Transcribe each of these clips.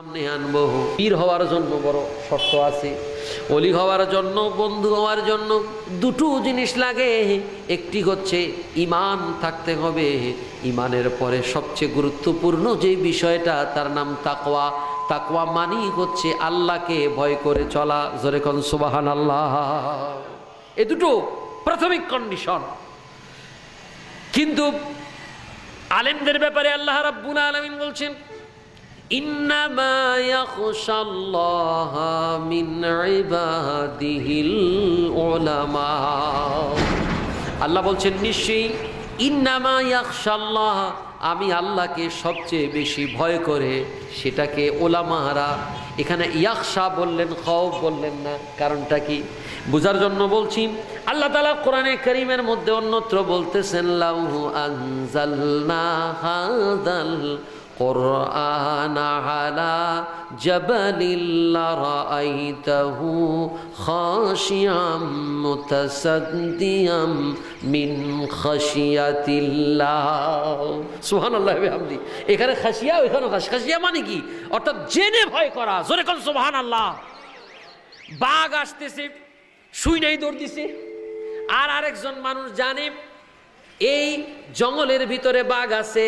সামনে আনবো। পীর হওয়ার জন্য বড় শর্ত আছে, ওলি হওয়ার জন্য, বন্ধু হওয়ার জন্য দুটো জিনিস লাগে। একটি হচ্ছে ঈমান থাকতে হবে, ঈমানের পরে সবচেয়ে গুরুত্বপূর্ণ যে বিষয়টা তার নাম তাকওয়া। তাকওয়া মানি হচ্ছে আল্লাহকে ভয় করে চলা। জোরে কোন সুবহানাল্লাহ। এই দুটো প্রাথমিক কন্ডিশন। কিন্তু আলেমদের ব্যাপারে আল্লাহ রাব্বুল আলামিন বলছেন, ইন্নামা ইয়াখশাল্লাহা মিন ইবাদিহিল উলামা। আল্লাহ বলছেন নিশ্চয়ই, ইন্নামা ইয়াখশাল্লাহ, আমি আল্লাহকে সবচেয়ে বেশি ভয় করে সেটাকে ওলামারা। এখানে ইয়াখশা বললেন, খৌফ বললেন না। কারণটা কি বুঝার জন্য বলছি। আল্লাহ তাআলা কোরআনে কারীমের মধ্যে অন্যত্র বলতেছেন, লাউ আনজালনা হাযাল কুরআনা আলা জাবালিল লারাআইতাহু খাশিয়াম মুতাসাদ্দিয়াম মিন খাশিয়াতিল্লাহ। সুবহানাল্লাহি ওয়া বিহামদি। এখানে খাশিয়া, ওখানে খাশিয়া মানে কি? অর্থাৎ জেনে ভয় করা। জোরে কোন সুবহানাল্লাহ। বাঘ আসতেছে, শুই নাই দৌড় দিছে, আর আরেকজন মানুষ জানে এই জঙ্গলের ভিতরে বাঘ আছে,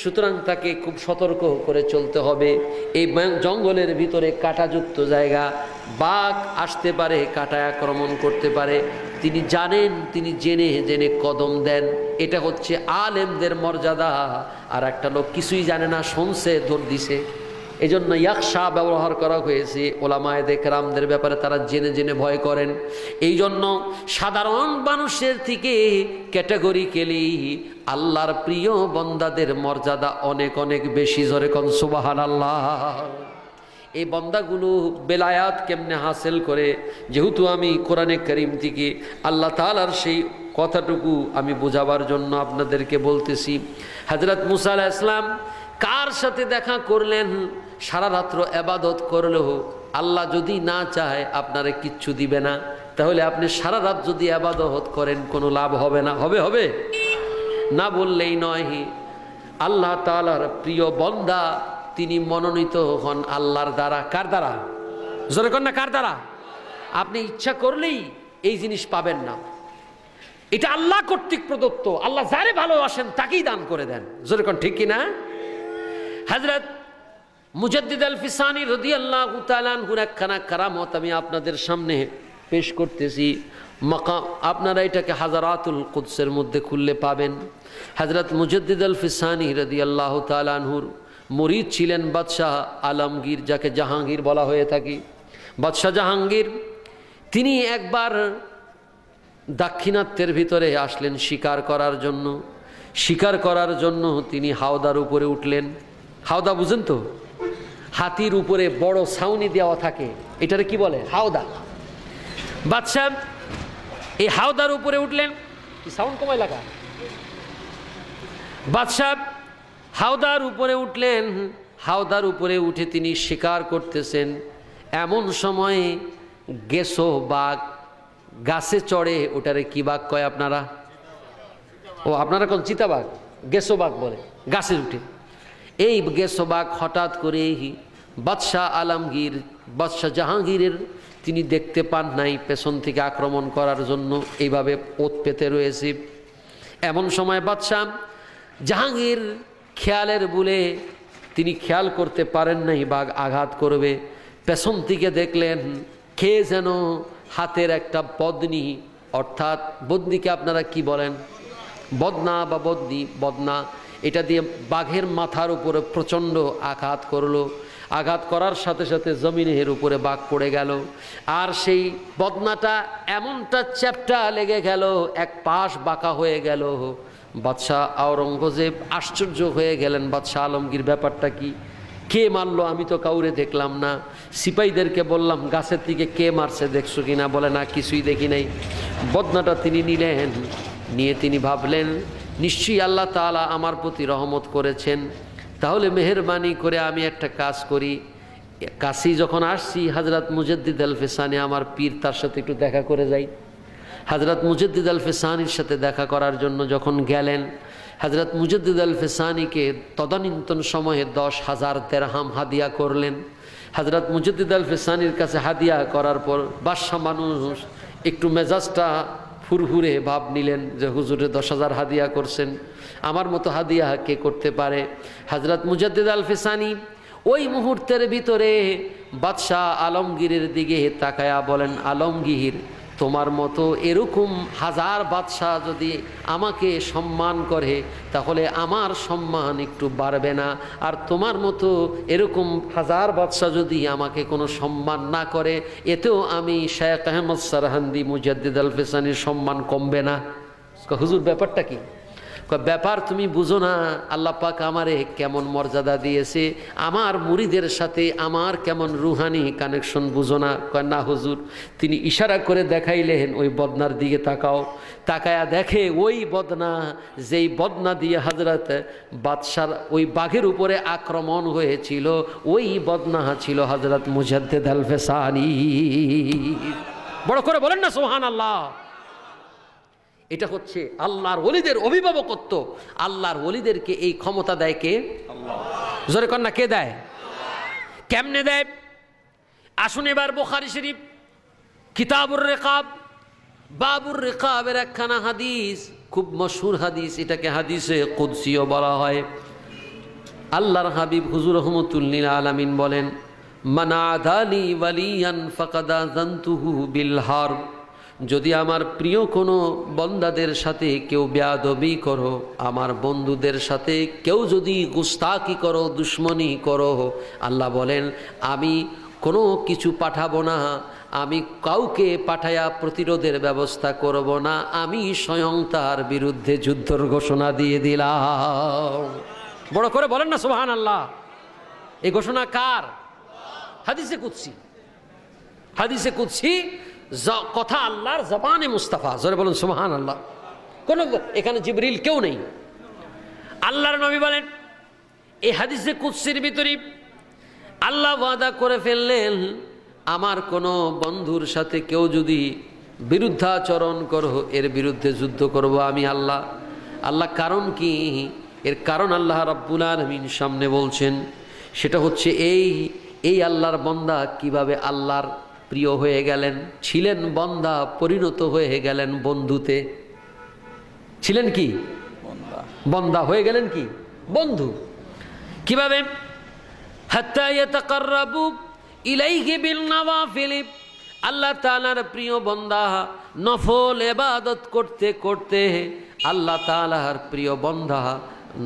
সুতরাং তাকে খুব সতর্ক করে চলতে হবে। এই জঙ্গলের ভিতরে কাঁটাযুক্ত জায়গা, বাঘ আসতে পারে, কাঁটায় আক্রমণ করতে পারে। তিনি জানেন, তিনি জেনে জেনে কদম দেন। এটা হচ্ছে আলেমদের মর্যাদা। আর একটা লোক কিছুই জানে না, শুনছে, দৌড় দিছে। এই জন্য ইয়াকশা ব্যবহার করা হয়েছে ওলামায়ে কেরামদের ব্যাপারে। তারা জেনে জেনে ভয় করেন। এই জন্য সাধারণ মানুষের থেকে ক্যাটাগরিক্যালি আল্লাহর প্রিয় বন্দাদের মর্যাদা অনেক অনেক বেশি। জোরে কোন সুবহানাল্লাহ। এই বন্দাগুলো বেলায়াত কেমনে হাসিল করে, যেহেতু আমি কোরআনে কারীম থেকে আল্লাহ তাআলার সেই কথাটুকু আমি বোঝাবার জন্য আপনাদেরকে বলতেছি। হযরত মুসা আলাইহিস সালাম কার সাথে দেখা করলেন? সারা রাত্র ইবাদত করলেও আল্লাহ যদি না চায় আপনারে কিচ্ছু দিবে না। তাহলে আপনি সারা রাত যদি ইবাদত করেন কোনো লাভ হবে না। হবে না বললেই নয়। আল্লাহ তাআলার প্রিয় বান্দা তিনি মনোনীত হন আল্লাহর দ্বারা। কার দ্বারা? জোরে কোন না, কার দ্বারা? আপনি ইচ্ছা করলেই এই জিনিস পাবেন না। এটা আল্লাহ কর্তৃক প্রদত্ত। আল্লাহ যারে ভালোবাসেন তাকেই দান করে দেন। জোরে কোন ঠিক কি না? হযরত মুজাদ্দিদ আল ফিসানি রাদিয়াল্লাহু তাআলা আনহুর একখানা কারামত আমি আপনাদের সামনে পেশ করতেছি। মাকাম, আপনারা এটাকে হাজারাতুল কুদসের মধ্যে খুললে পাবেন। হযরত মুজাদ্দিদ আল ফিসানি রাদিয়াল্লাহু তাআলা আনহুর মুরিদ ছিলেন বাদশাহ আলমগীর, যাকে জাহাঙ্গীর বলা হয়ে থাকে। বাদশাহ জাহাঙ্গীর তিনি একবার দাক্ষিণাত্যের ভিতরে আসলেন শিকার করার জন্য। শিকার করার জন্য তিনি হাওদার উপরে উঠলেন। হাওদা বুঝেন তো? হাতির উপরে বড় ছাউনি দেওয়া থাকে, এটারে কি বলে? হাওদা। বাদশাহ এই হাওদার উপরে উঠলেন। কি সাউন্ড কমায় লাগা? বাদশাহ হাওদার উপরে উঠলেন। হাওদার উপরে উঠে তিনি শিকার করতেছেন। এমন সময়ে গেছো বাঘ গাছে চড়ে। ওটারে কি বাঘ কয় আপনারা? ও আপনারা কোন চিতাবাঘ? গেছো বাঘ বলে। গাছে উঠে এই গেছো বাঘ হঠাৎ করে বাদশাহ আলমগীর, বাদশাহ জাহাঙ্গীরের তিনি দেখতে পান নাই, পেছন থেকে আক্রমণ করার জন্য এইভাবে ওত পেতে রয়েছে। এমন সময় বাদশাহ জাহাঙ্গীর খেয়ালের বলে তিনি খেয়াল করতে পারেন নাই বাঘ আঘাত করবে। পেছন থেকে দেখলেন কে যেন হাতের একটা বদনি, অর্থাৎ বদনিকে আপনারা কি বলেন? বদনা বা বদনি, বদনা, এটা দিয়ে বাঘের মাথার উপরে প্রচণ্ড আঘাত করলো। আঘাত করার সাথে সাথে জমিনের উপরে বাঘ পড়ে গেল। আর সেই বদনাটা এমনটা চ্যাপ্টা লেগে গেল, এক পাশ বাঁকা হয়ে গেল। বাদশাহ আওরঙ্গজেব আশ্চর্য হয়ে গেলেন, বাদশাহ আলমগীর ব্যাপারটা কি? কে মারলো? আমি তো কাউরে দেখলাম না। সিপাহীদেরকে বললাম গাছের দিকে কে মারছে দেখছো কিনা? বলে না, কিছুই দেখি নাই। বদনাটা তিনি নিলেন, নিয়ে তিনি ভাবলেন নিশ্চয়ই আল্লাহ তাআলা আমার প্রতি রহমত করেছেন, তাহলে মেহেরবানি করে আমি একটা কাজ করি। কাশি যখন আসছি হযরত মুজাদ্দিদ আল ফিসানি আমার পীর, তার সাথে একটু দেখা করে যাই। হযরত মুজাদ্দিদ আল ফিসানির সাথে দেখা করার জন্য যখন গেলেন, হযরত মুজাদ্দিদ আল ফিসানিকে তদানীন্তন সময়ে 10,000 দিরহাম হাদিয়া করলেন। হযরত মুজাদ্দিদ আল ফিসানির কাছে হাদিয়া করার পর বাদশাহ মানুষ একটু মেজাজটা ফুরফুরে ভাব নিলেন যে হুজুরে 10,000 হাদিয়া করছেন, আমার মতো হাদিয়া কে করতে পারে। হযরত মুজাদ্দিদ আল ফিসানি ওই মুহূর্তের ভিতরে বাদশাহ আলমগীরের দিকে তাকায়া বলেন, আলমগীর, তোমার মতো এরকম 1000 বাদশাহ যদি আমাকে সম্মান করে তাহলে আমার সম্মান একটু বাড়বে না, আর তোমার মতো এরকম 1000 বাদশাহ যদি আমাকে কোনো সম্মান না করে এতেও আমি শেখ আহমদ সারহান্দি মুজাদ্দিদ আল ফিসানির সম্মান কমবে না। হুজুর ব্যাপারটা কি? ব্যাপার তুমি বুঝো না, আল্লাহ পাক আমারে কেমন মর্যাদা দিয়েছে, আমার মুরিদের সাথে আমার কেমন রুহানি কানেকশন বুঝো না? না হুজুর। তিনি ইশারা করে দেখাইলেন, ওই বদনার দিকে তাকাও। তাকায়া দেখে ওই বদনা, যেই বদনা দিয়ে হযরত বাদশার ওই বাঘের উপরে আক্রমণ হয়েছিল, ওই বদনা ছিল হযরত মুজাদ্দিদ আল ফিসানি। বড় করে বলেন না সুবহানাল্লাহ। এটা হচ্ছে আল্লাহর ওলিদের অভিভাবকত্ব। আল্লাহর ওলিদেরকে এই ক্ষমতা দেয় কে? আল্লাহ। জোরে কন্যা কে দেয়? কেমনে দেয়? আসুন এবার বুখারী শরীফ কিতাবুর রিকাব বাবুর রিকাবের একখানা হাদিস, খুব মশহুর হাদিস, এটাকে হাদিসে কুদসিও বলা হয়। আল্লাহর হাবিব হুজুর রহমাতুল্লিল আলামিন বলেন, মান আদানি ওয়ালিয়ান ফাকাদ আযানতুহু বিল হারব। যদি আমার প্রিয় কোনো বন্দাদের সাথে কেউ বেয়াদবি করো, আমার বন্ধুদের সাথে কেউ যদি গুস্তাকি করো, দুশ্মনী করো, আল্লাহ বলেন আমি কোনো কিছু পাঠাবো না, আমি কাউকে পাঠায়া প্রতিরোধের ব্যবস্থা করব না, আমি স্বয়ং তার বিরুদ্ধে যুদ্ধের ঘোষণা দিয়ে দিলাম। বড় করে বলেন না সুবহানাল্লাহ। এই ঘোষণা কার? হাদিসে কুদসি। হাদিসে কুদসি কথা আল্লাহর জবানে মুস্তাফা। জোরে বলুন সুবহানাল্লাহ। কোন এখানে জিবরিল কেউ নেই। আল্লাহর নবী বলেন, এই হাদিসে কুদসির ভিতরে আল্লাহ ওয়াদা করে ফেললেন, আমার কোনো বন্ধুর সাথে কেউ যদি বিরুদ্ধাচরণ করো, এর বিরুদ্ধে যুদ্ধ করব আমি আল্লাহ। আল্লাহ কারণ কি? এর কারণ আল্লাহ রাব্বুল আলামিন সামনে বলছেন। সেটা হচ্ছে এই আল্লাহর বান্দা কিভাবে আল্লাহর প্রিয় হয়ে গেলেন। ছিলেন বান্দা, পরিণত হয়ে গেলেন বন্ধুতে। ছিলেন কি? বান্দা হয়ে গেলেন কি? বন্ধু। কিভাবে? হাত্তা ইয়াতাকাররাবু ইলাইহি বিল নওয়াফিল। আল্লাহ তাআলার প্রিয় বান্দা নফল ইবাদত করতে করতে, আল্লাহ তাআলার প্রিয় বান্দা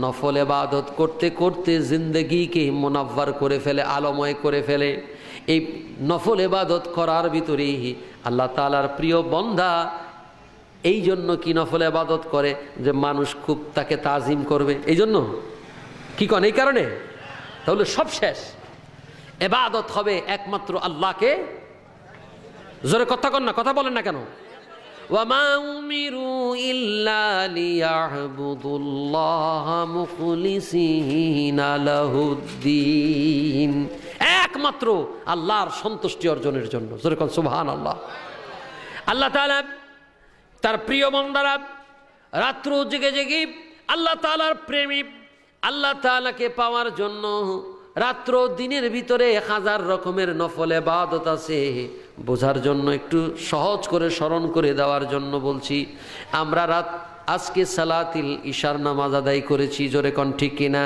নফল ইবাদত করতে করতে জিন্দেগিকে মুনাవ్বার করে ফেলে, আলোময় করে ফেলে। এই নফল ইবাদত করার ভিতরেই আল্লাহ তাআলার প্রিয় বান্দা এই জন্য কি নফল ইবাদত করে যে মানুষ খুব তাকে তাজিম করবে, এই জন্য কি কোন? এই কারণে। তাহলে সব শেষ। ইবাদত হবে একমাত্র আল্লাহকে। জোরে কথা কন না, কথা বলেন না কেন? ওয়ামা উমিরু ইল্লা লিয়াবুদুল্লাহা মুখলিসিনা লাহুদ্দিন। একমাত্র আল্লাহর সন্তুষ্টি অর্জনের জন্য। জোরে কোন সুবহানাল্লাহ। আল্লাহ তাআলা তার প্রিয় বান্দারা রাত্র জেগে জেগে আল্লাহ তাআলার প্রেমী, আল্লাহ তাআলাকে পাওয়ার জন্য রাত্র দিনের ভিতরে 1000 রকমের নফল ইবাদত আছে। বোঝার জন্য একটু সহজ করে স্মরণ করে দেওয়ার জন্য বলছি। আমরা আজকে সালাতুল ইশার নামাজ আদায় করেছি। জোরে কোন ঠিক কিনা?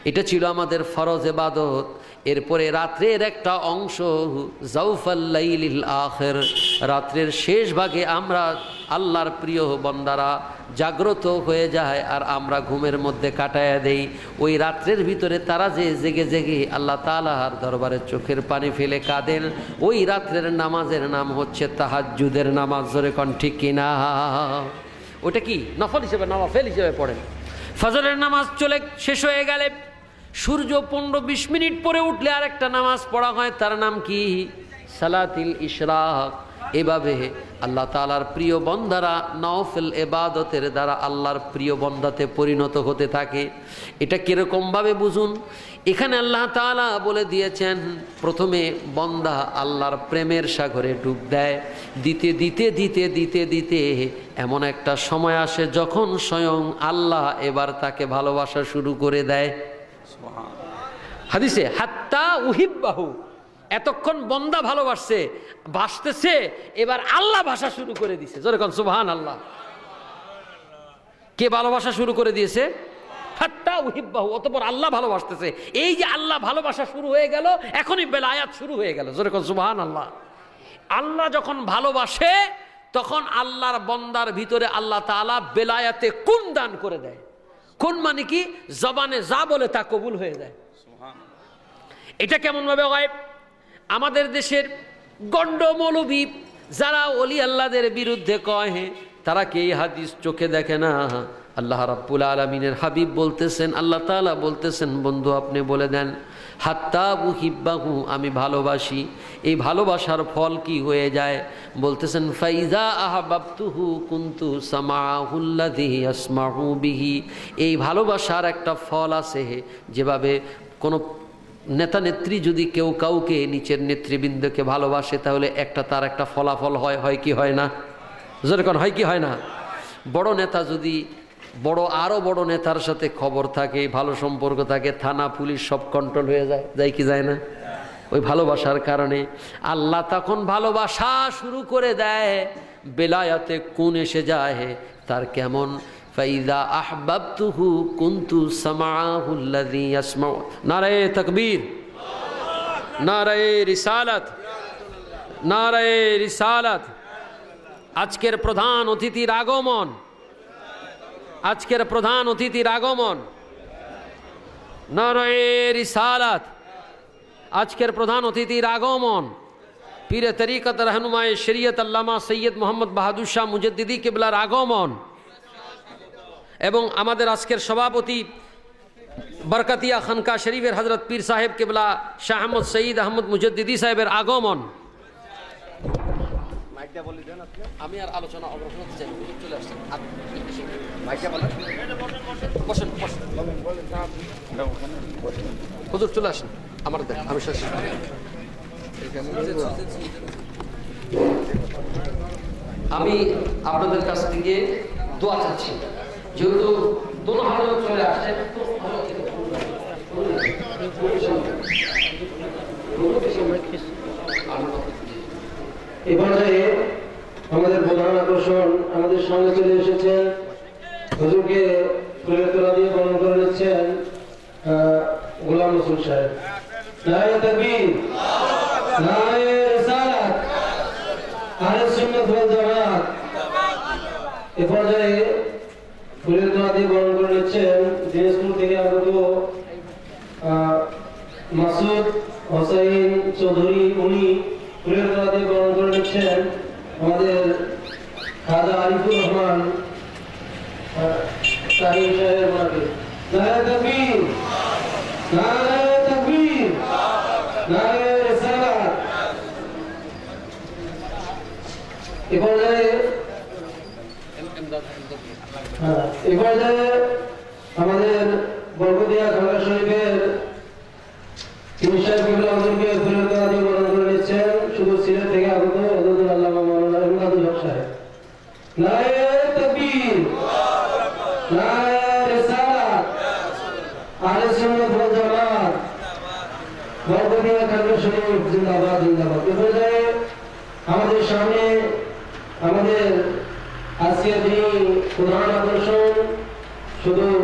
এটা ছিল আমাদের ফরজ ইবাদত। এরপরে রাত্রের একটা অংশ জাউফাল লাইলিল আখির, রাত্রের শেষ ভাগে আমরা আল্লাহর প্রিয় বান্দারা জাগ্রত হয়ে যায় আর আমরা ঘুমের মধ্যে কাটায়া দেই। ওই রাত্রের ভিতরে তারা যে জেগে জেগে আল্লাহ তাআলার দরবারে চোখের পানি ফেলে কাঁদেন, ওই রাত্রের নামাজের নাম হচ্ছে তাহাজ্জুদের নামাজ। জোরে কোন ঠিক কিনা? ওটা কি নফল হিসেবে, নওয়াফিল হিসেবে পড়েন। ফজরের নামাজ চলে শেষ হয়ে গেলে সূর্য 15-20 মিনিট পরে উঠলে আরেকটা নামাজ পড়া হয়, তার নাম কি? সালাতুল ইশরাক। এভাবে আল্লাহ তাআলার প্রিয় বান্দারা নওফল ইবাদতের দ্বারা আল্লাহর প্রিয় বান্দাতে পরিণত হতে থাকে। এটা কিরকম ভাবে বুঝুন? এখানে আল্লাহ তাআলা বলে দিয়েছেন, প্রথমে বান্দা আল্লাহর প্রেমের সাগরে ডুব দেয়, দিতে দিতে দিতে দিতে দিতে এমন একটা সময় আসে যখন স্বয়ং আল্লাহ এবার তাকে ভালোবাসা শুরু করে দেয়। হাদিসে হাত্তা উহিব্বাহু, এতক্ষণ বান্দা ভালোবাসতেছে, এবার আল্লাহ ভাষা শুরু করে দিয়েছে। জোরে কোন সুবহানাল্লাহ। কে ভালোবাসা শুরু করে দিয়েছে? হাত্তা উহিব্বাহু, অতঃপর আল্লাহ ভালোবাসতেছে। এই যে আল্লাহ ভালোবাসা শুরু হয়ে গেল, এখনই বেলায়াত শুরু হয়ে গেল। জোরে কোন সুবহানাল্লাহ। আল্লাহ যখন ভালোবাসে তখন আল্লাহর বান্দার ভিতরে আল্লাহ তাআলা বেলায়াতে কুন দান করে দেয়। কুন মানে কি? জবানে যা বলে তা কবুল হয়ে যায়। এটা কেমন ভাবে হয়? আমাদের দেশের গন্ড মৌলবী যারা ওলি আল্লাহদের বিরুদ্ধে কয়, তারা কি এই হাদিস চোখে দেখে না? আল্লাহ রাব্বুল আলামিনের হাবিব বলতেছেন, আল্লাহ তাআলা বলতেছেন, বন্ধু আপনি বলে দেন হাত্তা উহিব্বাহু, আমি ভালোবাসি। এই ভালোবাসার ফল কি হয়ে যায়? বলতেছেন ফাইজা আহাবাবতুহু কুনতু সামাহুল্লাযী ইয়াসমাউ বিহি। এই ভালোবাসার একটা ফল আছে, যেভাবে কোনো নেতা নেত্রী যদি কেউ কাউকে, নিচের নেতৃবৃন্দকে ভালোবাসে, তাহলে তার একটা ফলাফল হয় কি হয় না? যেরকম হয় কি হয় না? বড় নেতা যদি আরো বড় নেতার সাথে খবর থাকে, ভালো সম্পর্ক থাকে, থানা পুলিশ সব কন্ট্রোল হয়ে যায় কি যায় না? ওই ভালোবাসার কারণে আল্লাহ তখন ভালোবাসা শুরু করে দেয়, বেলায়াতে কুন এসে যায়। তার কেমন? ফাইদা আহবাবতুহু কুনতু সামাহুল্লাযী ইয়াসমাউ। নারায়ে তাকবীর, নারায়ে রিসালাত, নারায়ে রিসালাত। আজকের প্রধান অতিথির আগমন, আজকের প্রধান অতিথির আগমন, নারায়ে রিসালাত। আজকের প্রধান অতিথির আগমন পীরে তরিকত রহনুমায়ে শরীয়ত আল্লামা সৈয়দ মোহাম্মদ বাহাদুর শাহ মুজদ্দিদি কিবলার আগমন, এবং আমাদের আজকের সভাপতি বরকতিয়া খানকা শরীফের হজরত পীর সাহেব কিবলা শাহ আহমদ সঈদ আহমদ মুজদ্দিদি সাহেবের আগমন। আমি আর আলোচনা অগ্রসর হতে চাই, চলে আসছেন। হুজুর চলে আসেন, আমার দেন, আমি শেষ। আমি আপনাদের কাছ থেকে দোয়া চাচ্ছি, যেহেতু দোনো হাজার চলে আসছে। এবারে আমাদের প্রধান আকর্ষণ আমাদের সঙ্গে চলে এসেছেন, হুজুরকে ফুলের তোলা দিয়ে বরণ করে নিচ্ছেন গোলাম রসুল সাহেব। নারায়ে তাকবীর, নারায়ে রিসালাত, আহলে সুন্নাত ওয়াল জামাত। এ পর্যায়ে ফুলের তোলা দিয়ে বরণ করে নিচ্ছেন দিনাজপুর থেকে আগত মাসুদ হোসেন চৌধুরী। উনি ফুলের তোলা দিয়ে বরণ করে নিচ্ছেন আমাদের খাজা আরিফুর রহমান সাহিব সাহেব। ওনাকে নারায়ে তাকবীর, নারায়ে তাকবীর, নারায়ে রিসালাত। এ পর্যায়ে আমাদের বরকতিয়া খানকা শরীফের তিনি সাহেব কিবলা হুজুরকে ফুলের তোলা দিয়ে বরণ করে নিচ্ছেন শুধু সিলেট থেকে আগত হযরতুল আল্লামা মাওলানা ইমদাদুল হক সাহেব। নারায়ে তাকবীর, নারায়ে রিসালাত, আহলে সুন্নাত ওয়াল জামাত, বরকতিয়া খানকা শরীফ জিন্দাবাদ জিন্দাবাদ। এ পর্যায়ে আমাদের সামনে আমাদের আজকে যিনি প্রধান আকর্ষণ, সুদূর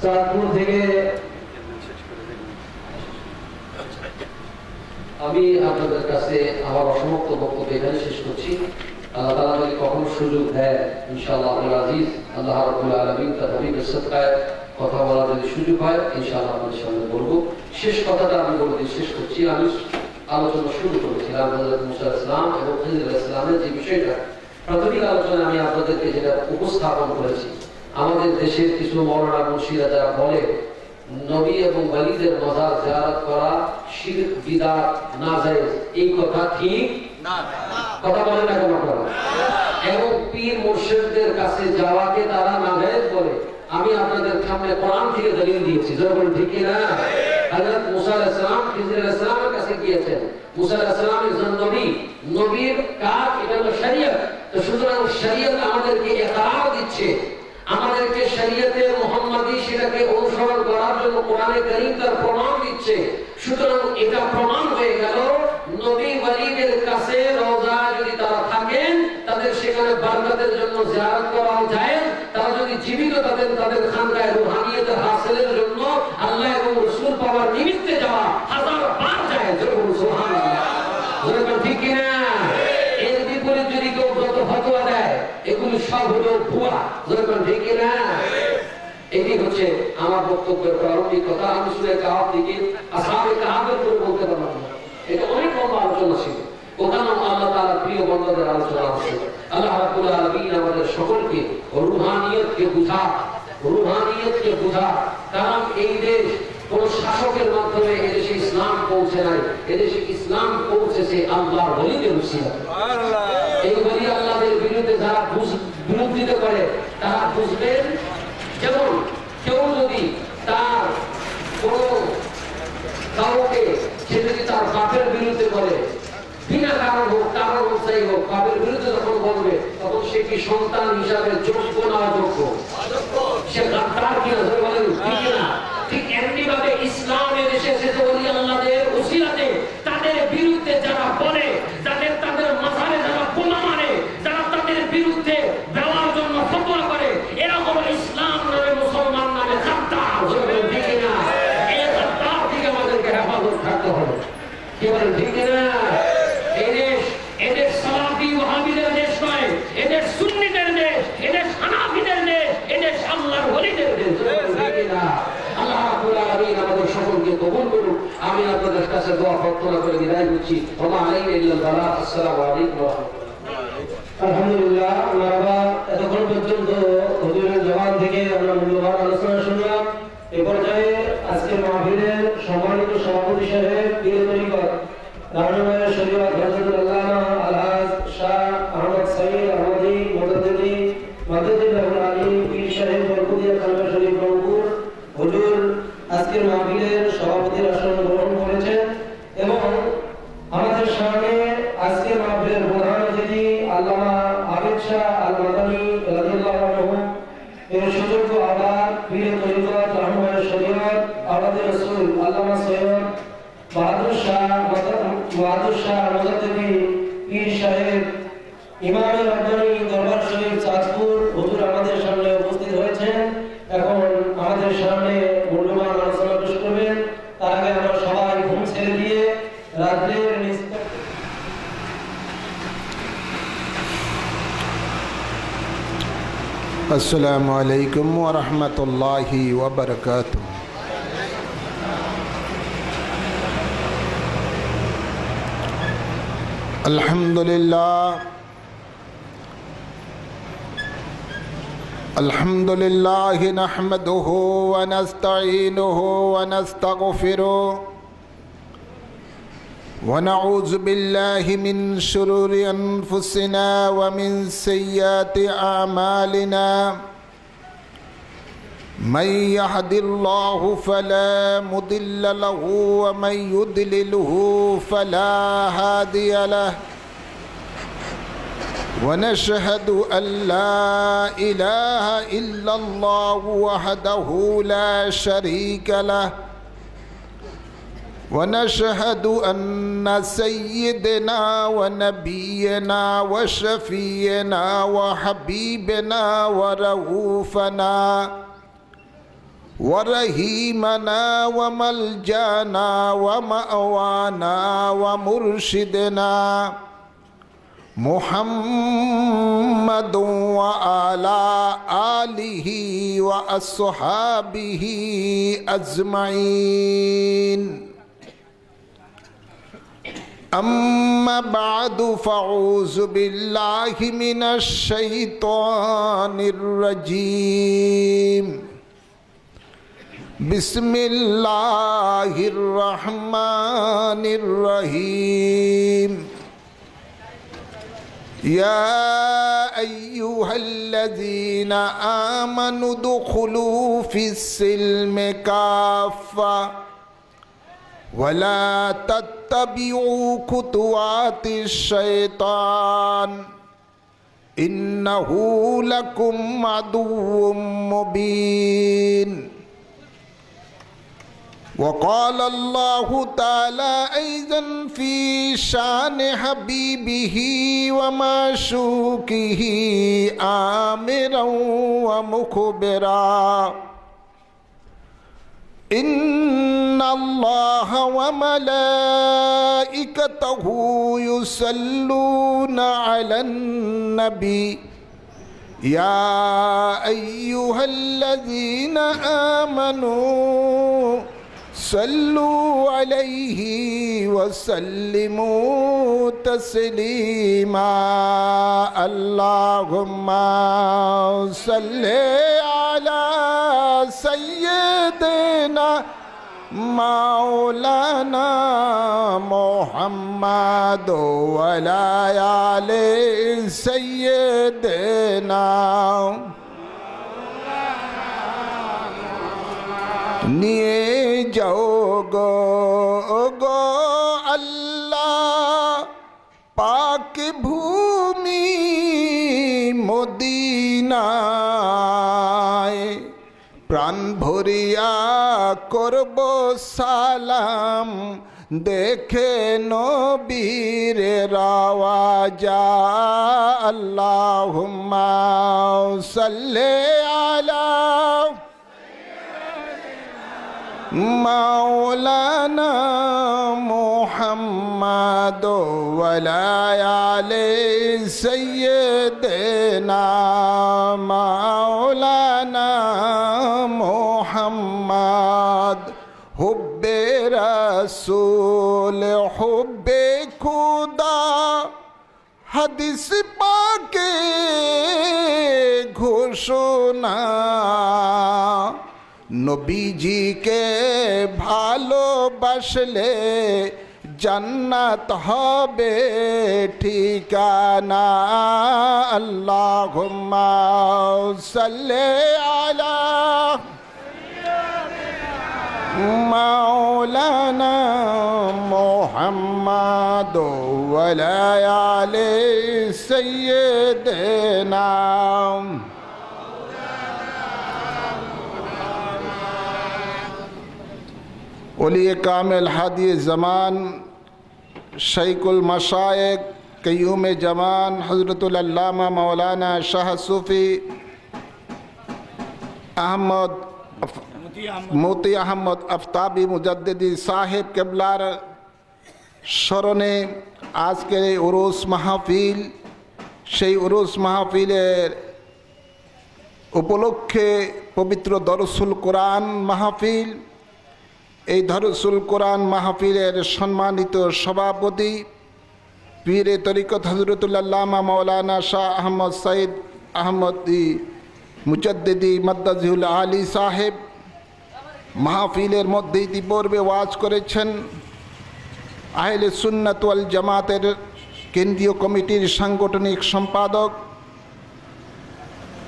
চাঁদপুর থেকে। আমি আপনাদের কাছে আমার অসমাপ্ত বক্তব্য এখানে শেষ করছি। আল্লাহ তাআলা যদি কখনো সুযোগ দেয়, ইনশাআল্লাহ আব্দুল আজিজ আল্লাহ রাব্বুল আলামিন তার হাবিবের সাদকায় কথা বলার যদি সুযোগ হয়, ইনশাআল্লাহ আপনাদের সামনে বলবো। শেষ কথাটা আমি বলে দিয়ে শেষ করছি। আমি আলোচনা শুরু করেছিলাম হযরত মুসা আলাইহিস সালাম এবং খিজির আলাইহিস সালামের যে বিষয়টা, প্রাথমিক আলোচনায় আমি আপনাদেরকে যেটা উপস্থাপন করেছি, আমাদের দেশের কিছু মাওলানা মুন্সিরা যারা বলে নবী এবং ওয়ালিদের মাজার জিয়ারত করা শিরক, বিদআত, নাজায়েজ, এই কথা ঠিক না। কথা বলেন না কেন আপনারা? এবং পীর মুর্শিদদের কাছে যাওয়াকে তারা নাজায়েজ বলে। আমি আপনাদের সামনে কোরআন থেকে দলিল দিয়েছি, যখন ঠিক না হযরত মুসা আলাইহিস সালাম খিজির আলাইহিস সালামের কাছে গিয়েছেন। মুসা আলাইহিস সালাম একজন নবী, নবীর কাজ এটা হলো শরীয়ত। তো সুতরাং শরীয়ত আমাদেরকে ইকরার দিচ্ছে, আমাদেরকে শরীয়তে মুহাম্মাদি সেটাকে অনুসরণ করার জন্য কোরআনে কারীম তার প্রমাণ দিচ্ছে। সুতরাং এটা প্রমাণ হয়ে গেল নবী ওয়ালিদের কাছে রওজা যদি তারা থাকেন তাদের সেখানে বারকাতের জন্য জিয়ারত করা যায়। তারা যদি জীবিত তাদের খানকায় রুহানিয়তের হাসিলের জন্য আল্লাহ এবং রাসূল পাওয়ার নিমিত্তে যাওয়া হাজার বার যায়। সুবহানাল্লাহ, বলুন ঠিক কি না? এর বিপরীত যদি কেউ যত ফতোয়া দেয় এগুলো সব হলো ভুয়া। বলুন ঠিক কি না? এটি হচ্ছে আমার বক্তব্যের প্রারম্ভিক কথা। আমি সূরা কাহফ থেকে আসহাবে কাহফের উপর বলতে পারলাম না, এটা অনেক লম্বা আলোচনা ছিল। ওখানেও আল্লাহ তাআলার প্রিয় বান্দাদের আলোচনা আছে। আল্লাহ রাব্বুল আলামিন আমাদের সকলকে রুহানিয়তকে বুঝা। কারণ এই দেশ কোন শাসকের মাধ্যমে এদেশে ইসলাম পৌঁছে নাই, এদেশে ইসলাম পৌঁছেছে আল্লাহর ওলিদের উসিলায়। এই ওলি আল্লাহদের বিরুদ্ধে যারা বিরোধিতা করে তারা বুঝবেন, যেমন কেউ যদি তার কোন কাউকে সে যদি তার বাপের বিরুদ্ধে বলে, বিনা কারণ হোক, কারণ অনুযায়ী হোক, বাপের বিরুদ্ধে যখন বলবে তখন সে কি সন্তান হিসাবে যোগ্য না অযোগ্য? সে গাদ্দার কিনা? বলেন ঠিক না? ঠিক এমনি ভাবে ইসলামের দেশে এসেছে ওলি আল্লাহদের উসিলাতে তাদের বিরুদ্ধে যারা বলে, তাদের মাথায় যারা বোমা মারে, যারা তাদের বিরুদ্ধে দেওয়ার জন্য ফতোয়া করে, এরা হলো ইসলাম নামে মুসলমান নামে গাদ্দার। ঠিক না? এই গাদ্দার থেকে আমাদেরকে হেফাজত থাকতে হবে। কি বলেন ঠিক না? এদের সালাফি ওয়াহাবিদের দেশ নয়, এদের সুন্নিদের দেশ, এদের হানাফিদের দেশ, এদের আল্লাহর ওলিদের দেশ। আল্লাহ রাব্বুল আলামিন আমাদের সকলকে কবুল করুন। আমি আপনাদের কাছে দোয়া প্রার্থনা করে বিদায় নিচ্ছি। ওয়া আলাইকুম ইল্লাল বালাগ। আসসালামু আলাইকুম ওয়া রাহমাতুল্লাহ। আলহামদুলিল্লাহ, আমরা এতক্ষণ পর্যন্ত হুজুরের জবান থেকে আমরা মূল্যবান আলোচনা শুনলাম। এই পর্যায়ে আজকের মাহফিলের সম্মানিত সভাপতি সাহেব পীর তরিকত রাহনুমায়ে শরীয়ত হযরত আল্লামা আলহাজ শাহ আহমদ সাঈদ আহমদী মুজাদ্দিদি মাদাদুল্লাহুল আলী পীর সাহেব বরকুতিয়া খানকা শরীফ রংপুর হুজুর আজকের মাহফিলের সভাপতির আসন গ্রহণ করেছেন এবং আমাদের সামনে আজকের মাহফিলের প্রধান অতিথি আল্লামা আবিদ শাহ আল মাদানী রাদিয়াল্লাহু আনহু এর সুযোগ্য আবার পীর তরিকত রাহনুমায়ে শরীয়ত আওলাদে রাসূল আল্লামা সৈয়দ বাহাদুর শাহ মুজাদ্দিদি পীর সাহেব ইমামে রব্বানী দরবার শরীফ চাঁদপুর হুজুর আমাদের সামনে উপস্থিত হয়েছেন। এখন আমাদের সামনে মূল্যবান আলোচনা পেশ করবেন। তার আগে আমরা সবাই ঘুম ছেড়ে দিয়ে রাত্রের আসসালামু আলাইকুম ওয়া রাহমাতুল্লাহি ওয়া বারাকাতুহু। আলহামদুলিল্লাহ নাহমাদুহু ওয়া নাস্তাঈনুহু ওয়া নাস্তাগফিরুহু ওয়া নাউযু বিল্লাহি মিন শুরুরি আনফুসিনা ওয়া মিন সাইয়্যাতি আমালিনা মান ইয়াহদিল্লাহু ফালা মুদিল্লা লাহু ওয়া মান ইউদ্লিলহু ফালা হাদিয়া লাহু ونشهد أن لا إله إلا الله وحده لا شريك له ونشهد أن سيدنا ونبينا وشفينا وحبيبنا ورؤوفنا ورحيمنا وملجانا ومأوانا ومرشدنا محمد وعلى آله وأصحابه أجمعين أما بعد فأعوذ بالله من الشيطان الرجيم بسم الله الرحمن الرحيم يا أيها الذين آمنوا ادخلوا في السلم كافة वला तत्तबिउ खुतुआतिश शैतान इन्नहु लकुम अदुव्वुम मुबीन। वक़ाल अल्लाहु ताला ऐज़न फ़ी शान हबीबिही व माशूकिही आमिरन व मुख़बिरा इन्नल्लाह व मलाइकतहु युसल्लूना अलन नबी या अय्युहल्लज़ीना आमनू सल्लु अलैहि वसल्लिमू तस्लीमा। अल्लाहुम्मा सल्ले अला सय्यिदना मौलाना मुहम्मद व अला आले सय्यिदना। निये जाओ गो अल्लाह पाक भूमि मदीनाय प्राण भरिया करब सालाम देखे नबीर रवाजा। अल्लाहुम्मा सल्ले अला मौलाना मुहम्मद व अला आले सय्यिदना मौलाना मुहम्मद। हुब्बे रसूल हुब्बे खुदा हदीस पाके घोषणा नबीजी के भालोबासले जन्नत हबे ठिकाना। अल्लाहुम्मा सल्ले अला मौलाना मुहम्मद व अला आले सय्यिदना। ओलिए कामिल हादी ज़मान शैखुल मशाइख क़य्यूम जमान हज़रतुल अल्लामा मौलाना शाह सूफ़ी अहमद मोती अहमद आफ्ताबी मुजद्दिदी साहेब केबलार स्मरणे आजकेर এই উরুস মাহফিল সেই উরুস মাহফিলের উপলক্ষে পবিত্র দরসুল কোরআন মাহফিল। এই দরসুল কোরআন মাহফিলের সম্মানিত সভাপতি পীরে তরিকত হযরতুল আল্লামা মাওলানা শাহ আহমদ সঈদ আহমদি মুজাদ্দিদি মাদ্দাজিহুল আলী সাহেব মাহফিলের মধ্যে ইতিপূর্বে ওয়াজ করেছেন। আহলে সুন্নাত ওয়াল জামাতের কেন্দ্রীয় কমিটির সাংগঠনিক সম্পাদক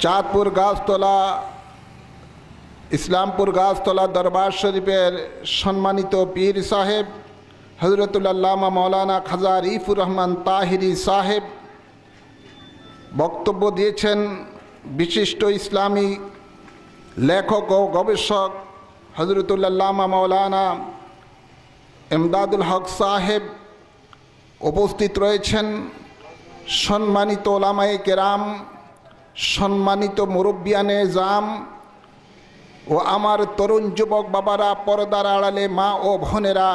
চাঁদপুর গাছতলা ইসলামপুর গাছতলা দরবার শরীফের সম্মানিত পীর সাহেব হযরতুল আল্লামা মাওলানা খাজা আরিফুর রহমান তাহিরি সাহেব বক্তব্য দিয়েছেন। বিশিষ্ট ইসলামী লেখক ও গবেষক হযরতুল আল্লামা মাওলানা ইমদাদুল হক সাহেব উপস্থিত রয়েছেন। সম্মানিত ওলামায়ে কেরাম, সম্মানিত মুরব্বিয়ানে জাম ও আমার তরুণ যুবক বাবারা, পর্দার আড়ালে মা ও বোনেরা,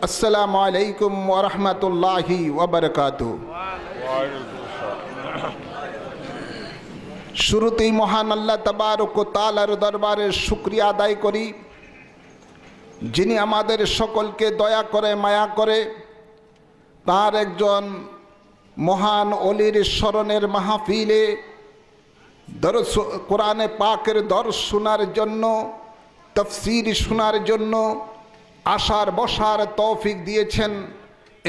আসসালামু আলাইকুম ওয়া রাহমাতুল্লাহি ওয়া বারাকাতুহু। শুরুতেই মহান আল্লাহ তাবারক ওয়া তাআলার দরবারে শুকরিয়া আদায় করি, যিনি আমাদের সকলকে দয়া করে মায়া করে তার একজন মহান অলির স্মরণের মাহফিলে দরস কোরআনে পাকের দর্শ শোনার জন্য, তাফসীর শোনার জন্য আসার বসার তৌফিক দিয়েছেন।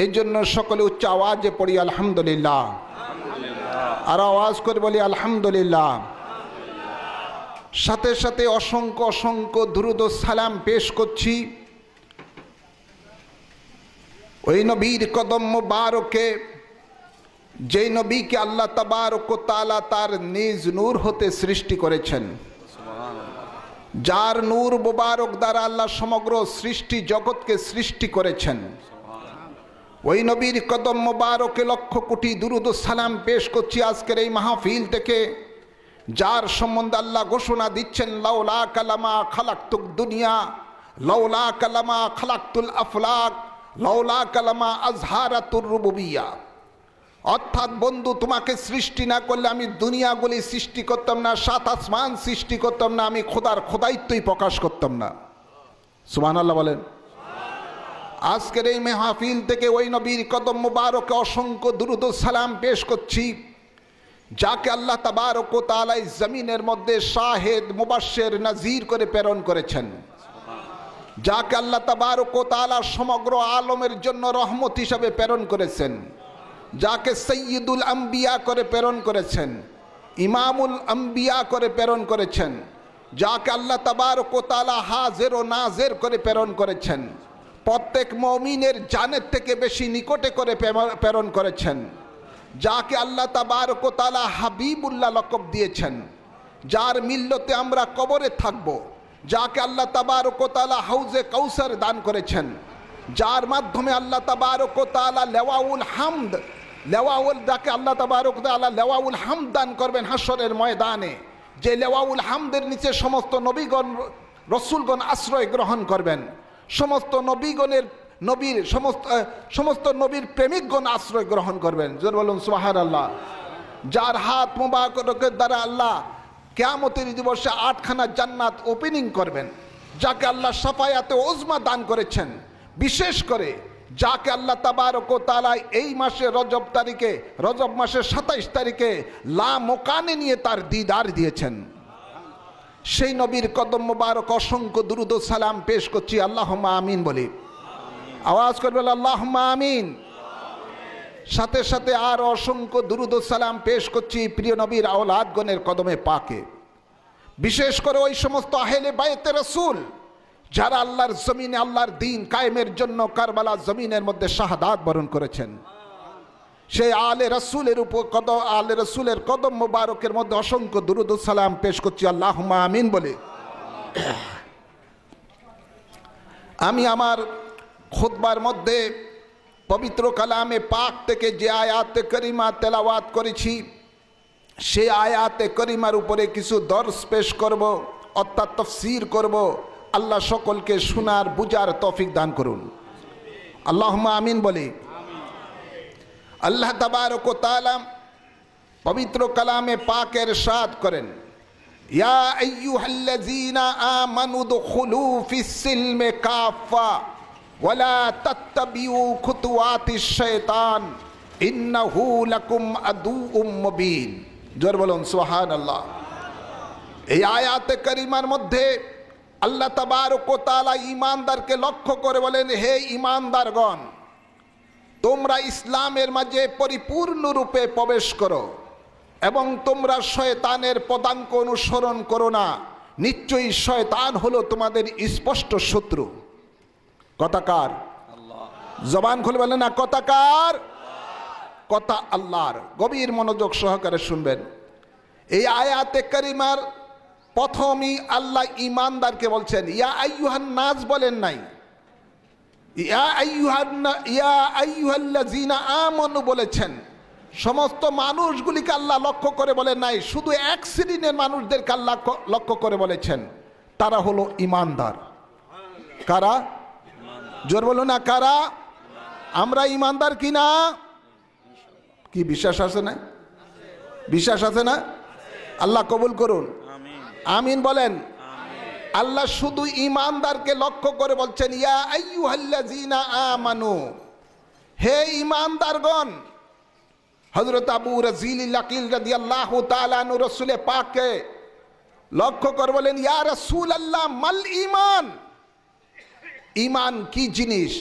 এই জন্য সকলে উচ্চ আওয়াজে পড়ি আলহামদুলিল্লাহ। আর আওয়াজ করে বলি আলহামদুলিল্লাহ। সাথে সাথে অসংখ্য অসংখ্য দুরূদ ও সালাম পেশ করছি ওই নবীর কদম মুবারকে, যেই নবীকে আল্লাহ তাবারক ওয়া তাআলা তার নিজ নূর হতে সৃষ্টি করেছেন, যার নূর মুবারক দ্বারা আল্লাহ সমগ্র সৃষ্টি জগৎকে সৃষ্টি করেছেন, ওই নবীর কদম মুবারকে লক্ষ কোটি দুরূদ ও সালাম পেশ করছি আজকের এই মাহফিল থেকে, যার সম্বন্ধে আল্লাহ ঘোষণা দিচ্ছেন, লাউলা কালামা খালাকতুদ দুনিয়া, লাউলা কালামা খালাকতুল আফলাক, লাউলা কালামা আজহারাতুর রুবুবিয়্যা। অর্থাৎ বন্ধু, তোমাকে সৃষ্টি না করলে আমি দুনিয়াগুলি সৃষ্টি করতাম না, সাত আসমান সৃষ্টি করতাম না, আমি খোদার খোদাইত্বই প্রকাশ করতাম না। সুবহানাল্লাহ বলেন। আজকের এই মাহফিল থেকে ওই নবীর কদম মুবারকে অসংখ্য দুরূদ ও সালাম পেশ করছি, যাকে আল্লাহ তাবারক ওয়া তাআলা জমিনের মধ্যে শাহেদ মুবাশশির নাযীর করে প্রেরণ করেছেন, যাকে আল্লাহ তাবারক ওয়া তাআলা সমগ্র আলমের জন্য রহমত হিসাবে প্রেরণ করেছেন, যাকে সৈয়দুল আম্বিয়া করে প্রেরণ করেছেন, ইমামুল আম্বিয়া করে প্রেরণ করেছেন, যাকে আল্লাহ তাবারক ওয়া তাআলা হাজির ও নাজির করে প্রেরণ করেছেন, প্রত্যেক মুমিনের জানের থেকে বেশি নিকটে করে প্রেরণ করেছেন, যাকে আল্লাহ তাবারক ওয়া তাআলা হাবিবুল্লাহ লকব দিয়েছেন, যার মিল্লতে আমরা কবরে থাকব, যাকে আল্লাহ তাবারক ওয়া তাআলা হাউজে কাউসার দান করেছেন, যার মাধ্যমে আল্লাহ তাবারক ওয়া তাআলা লেওয়াউল হামদ, যাকে আল্লাহ তাবারক ওয়া তাআলা লেওয়াউল হামদ দান করবেন হাশরের ময়দানে, যে লেওয়াউল হামদের নিচে সমস্ত নবীগণ রসুলগণ আশ্রয় গ্রহণ করবেন, সমস্ত সমস্ত নবীর প্রেমিকগণ আশ্রয় গ্রহণ করবেন। জোর বলুন সুবহানাল্লাহ। যার হাত মুবারকের দ্বারা আল্লাহ কিয়ামতের দিবসে 8খানা জান্নাত ওপেনিং করবেন, যাকে আল্লাহ শাফায়াতে উজমা দান করেছেন, বিশেষ করে যাকে আল্লাহ তাবারক ওয়া তাআলা এই মাসে রজব মাসের 27 তারিখে লা মোকানে নিয়ে তার দিদার দিয়েছেন, সেই নবীর কদম মুবারক অসংখ্য দুরূদ ও সালাম পেশ করছি। আল্লাহুম্মা আমিন বলি, আওয়াজ করবেন আল্লাহুম্মা আমিন। সাথে সাথে আর অসংখ্য দুরূদ ও সালাম পেশ করছি প্রিয় নবীর আওলাদগণের কদমে পাকে, বিশেষ করে ওই সমস্ত আহলে বাইতে রাসূল যারা আল্লাহর জমিনে আল্লাহর দ্বীন কায়েমের জন্য কারবালা জমিনের মধ্যে শাহাদাত বরণ করেছেন, সেই আলে রাসূলের কদম মুবারকের মধ্যে অসংখ্য দুরূদ ও সালাম পেশ করছি। আল্লাহুম্মা আমিন বলে আমি আমার খুতবার মধ্যে পবিত্র কালামে পাক থেকে যে আয়াতে করিমা তেলাওয়াত করেছি, সেই আয়াতে করিমার উপরে কিছু দর্শ পেশ করব, অর্থাৎ তাফসীর করব। আল্লাহ সকলকে শোনার বুঝার তৌফিক দান করুন। আল্লাহুম্মা আমিন বলি। আল্লাহ তাবারক ওয়া তাআলা পবিত্র কালামে পাকে ইরশাদ করেন, ইয়া আইয়ুহাল্লাযীনা আমানু দুখুলু ফিস-সিলমি কাফা ওয়ালা তাত্তাবিউ খুতুওয়াতিশ শাইতান ইন্নাহু লাকুম আদুউম মুবিন। জোর বলুন সুবহানাল্লাহ। এই আয়াতে কারিমার মধ্যে আল্লাহ তাবারক ওয়া তাআলা ঈমানদারকে লক্ষ্য করে বলেন, হে ঈমানদারগণ, তোমরা ইসলামের মাঝে পরিপূর্ণরূপে প্রবেশ করো এবং তোমরা শয়তানের পদাঙ্ক অনুসরণ করো না, নিশ্চয়ই শয়তান হলো তোমাদের স্পষ্ট শত্রু। কথাকার জবান খুলে বলেন না, কথাকার কথা আল্লাহর। গভীর মনোযোগ সহকারে শুনবেন। এই আয়াতে কারিমার প্রথমই আল্লাহ ঈমানদারকে বলছেন, ইয়া আইয়ুহান নাস বলেন নাই, ইয়া আইয়ুহাল্লাযীনা আমানু বলেছেন। সমস্ত মানুষগুলিকে আল্লাহ লক্ষ্য করে বলেন নাই, শুধু এক শ্রেণীর মানুষদেরকে আল্লাহ লক্ষ্য করে বলেছেন, তারা হলো ঈমানদার। কারা? জোর বলো না, কারা? আমরা ঈমানদার কিনা? কি বিশ্বাস আছে না? বিশ্বাস আছে না? আল্লাহ কবুল করুন, আমিন বলেন। আল্লাহ শুধু ঈমানদারকে লক্ষ্য করে বলছেন, ইয়া আইয়ুহাল্লাযীনা আমানু, হে ঈমানদারগণ। হযরত আবু রাযীল লাকিল রাদিয়াল্লাহু তাআলা আনহু রাসূলে পাককে লক্ষ্য করে বলেন, ইয়া রাসূলুল্লাহ মাল ঈমান, ঈমান কি জিনিস?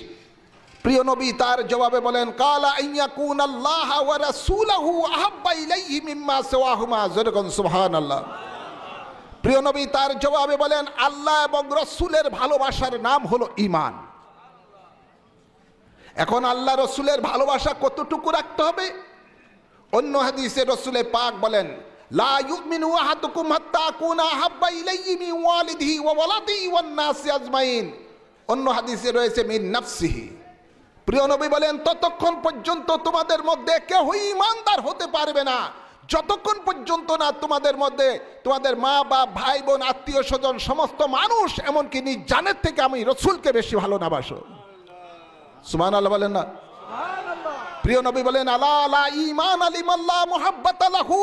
প্রিয় নবী তার জবাবে বলেন, কালা আইয়াকুন আল্লাহ ওয়া রাসূলুহু আহাব্বা ইলাইহি মিম্মা সিওয়াহুমা। সুবহানাল্লাহ। প্রিয় নবী তার জবাবে বলেন, আল্লাহ এবং রাসূলের ভালোবাসার নাম হলো ঈমান। এখন আল্লাহ রসুলের ভালোবাসা কতটুকু রাখতে হবে? অন্য হাদিসে রসুলে পাক বলেন, লা ইউমিনু আহাদুকুম হাত্তা আকুনা আহাব্বা ইলাইহি মিন ওয়ালিদিহি ওয়া ওয়ালাদিহি ওয়ান নাসি আজমাইন। অন্য হাদিসে রয়েছে মিন নাফসিহি। প্রিয় নবী বলেন, ততক্ষণ পর্যন্ত তোমাদের মধ্যে কেউই ঈমানদার হতে পারবে না যতক্ষণ পর্যন্ত না তোমাদের মধ্যে তোমাদের মা বাপ ভাই বোন আত্মীয় স্বজন সমস্ত মানুষ এমনকি নিজ জানের থেকে আমি রসুলকে বেশি ভালো না বাসো। সুবহানাল্লাহ বলেন না? প্রিয় নবী বলেন, আলা লা ঈমান লিমাল্লাহ মুহাব্বাতা লাহু।